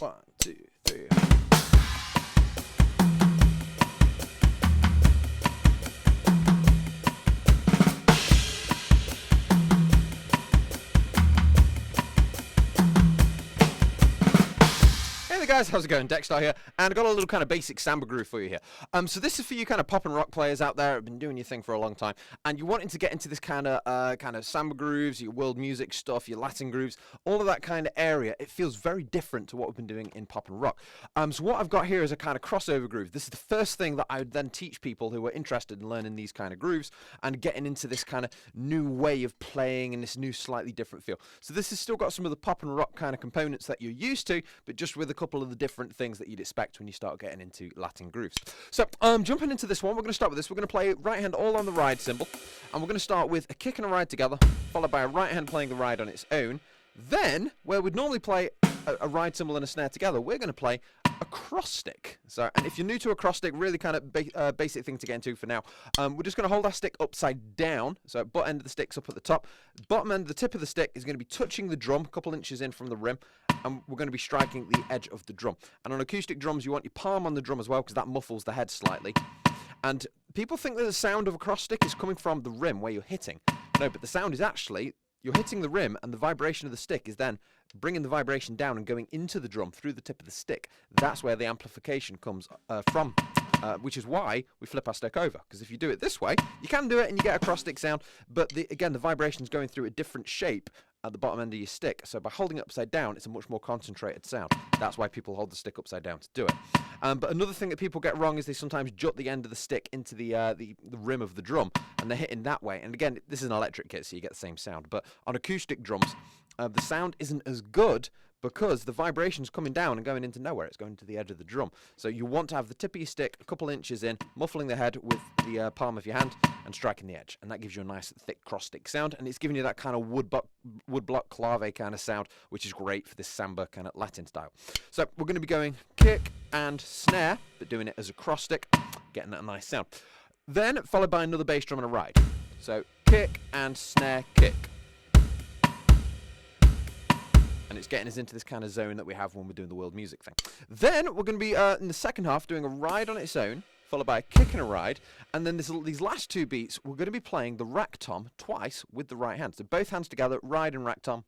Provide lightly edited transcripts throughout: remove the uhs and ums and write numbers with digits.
1, 2, 3. Hey guys, how's it going? Dexter here, and I got a little kind of basic Samba groove for you here. So this is for you kind of pop and rock players out there who've been doing your thing for a long time, and you're wanting to get into this kind of Samba grooves, your world music stuff, your Latin grooves, all of that kind of area. It feels very different to what we've been doing in pop and rock. So what I've got here is a kind of crossover groove. This is the first thing that I would then teach people who are interested in learning these kind of grooves and getting into this kind of new way of playing and this new slightly different feel. So this has still got some of the pop and rock kind of components that you're used to, but just with a couple of the different things that you'd expect when you start getting into Latin grooves. So jumping into this one, we're going to start with this. We're going to play right hand all on the ride cymbal, and we're going to start with a kick and a ride together, followed by a right hand playing the ride on its own. Then, where we'd normally play a ride cymbal and a snare together, we're going to play a cross stick. So, and if you're new to a cross stick, really kind of basic thing to get into for now. We're just going to hold our stick upside down. So butt end of the stick's up at the top. Bottom end, the tip of the stick is going to be touching the drum, a couple inches in from the rim, and we're going to be striking the edge of the drum. And on acoustic drums, you want your palm on the drum as well, because that muffles the head slightly. And people think that the sound of a cross stick is coming from the rim where you're hitting. No, but the sound is actually, you're hitting the rim, and the vibration of the stick is then bringing the vibration down and going into the drum through the tip of the stick. That's where the amplification comes from, which is why we flip our stick over. Because if you do it this way, you can do it and you get a cross stick sound, but again, the vibration's going through a different shape at the bottom end of your stick. So by holding it upside down, it's a much more concentrated sound. That's why people hold the stick upside down to do it. But another thing that people get wrong is they sometimes jut the end of the stick into the rim of the drum, and they're hitting that way. And again, this is an electric kit, so you get the same sound. But on acoustic drums, the sound isn't as good because the vibration's coming down and going into nowhere. It's going to the edge of the drum. So you want to have the tip of your stick a couple inches in, muffling the head with the palm of your hand and striking the edge. And that gives you a nice thick cross stick sound. And it's giving you that kind of wood block clave kind of sound, which is great for this Samba kind of Latin style. So we're going to be going kick and snare, but doing it as a cross stick, getting that nice sound. Then followed by another bass drum and a ride. So kick and snare, kick. And it's getting us into this kind of zone that we have when we're doing the world music thing. Then we're going to be, in the second half, doing a ride on its own, followed by a kick and a ride. And then these last two beats, we're going to be playing the rack tom twice with the right hand. So both hands together, ride and rack tom,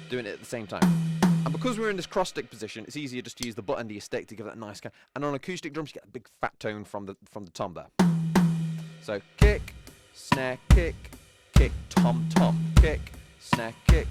doing it at the same time. And because we're in this cross stick position, it's easier just to use the butt end of your stick to give that nice kind. And on acoustic drums, you get a big fat tone from the tom there. So kick, snare, kick, kick, tom, tom, kick, snare, kick,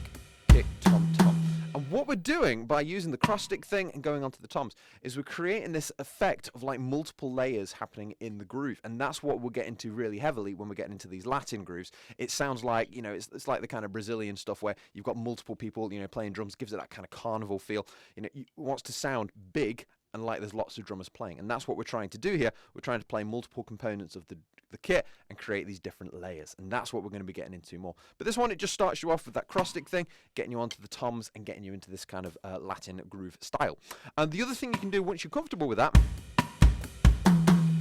kick, tom, tom. And what we're doing by using the cross stick thing and going onto the toms is we're creating this effect of like multiple layers happening in the groove. And that's what we'll get into really heavily when we're getting into these Latin grooves. It sounds like, you know, it's like the kind of Brazilian stuff where you've got multiple people, you know, playing drums, gives it that kind of carnival feel. You know, it wants to sound big and like there's lots of drummers playing. And that's what we're trying to do here. We're trying to play multiple components of the kit and create these different layers. And that's what we're going to be getting into more. But this one, it just starts you off with that cross stick thing, getting you onto the toms and getting you into this kind of Latin groove style. And the other thing you can do once you're comfortable with that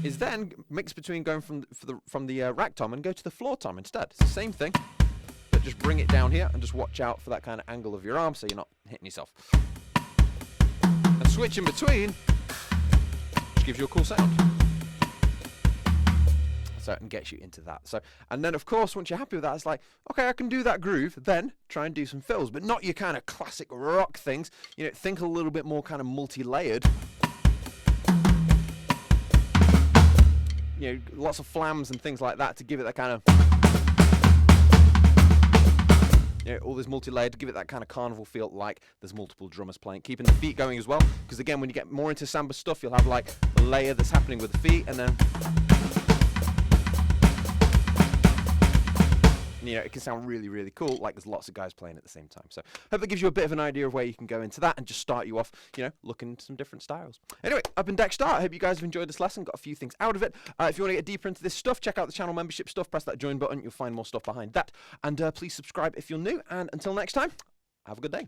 is then mix between going from the rack tom and go to the floor tom instead. It's the same thing, but just bring it down here and just watch out for that kind of angle of your arm so you're not hitting yourself. And switch in between just gives you a cool sound. So and gets you into that. So, and then of course once you're happy with that, it's like, okay, I can do that groove, then try and do some fills, but not your kind of classic rock things. You know, think a little bit more kind of multi-layered. You know, lots of flams and things like that to give it that kind of, you know, all this multi-layered to give it that kind of carnival feel, like there's multiple drummers playing, keeping the feet going as well. Because again, when you get more into Samba stuff, you'll have like a layer that's happening with the feet, and then, you know, it can sound really, really cool, like there's lots of guys playing at the same time. So hope that gives you a bit of an idea of where you can go into that and just start you off, you know, looking into some different styles. Anyway, I've been Dexter. I hope you guys have enjoyed this lesson, got a few things out of it. If you want to get deeper into this stuff, check out the channel membership stuff, press that join button, you'll find more stuff behind that. And please subscribe if you're new, and until next time, have a good day.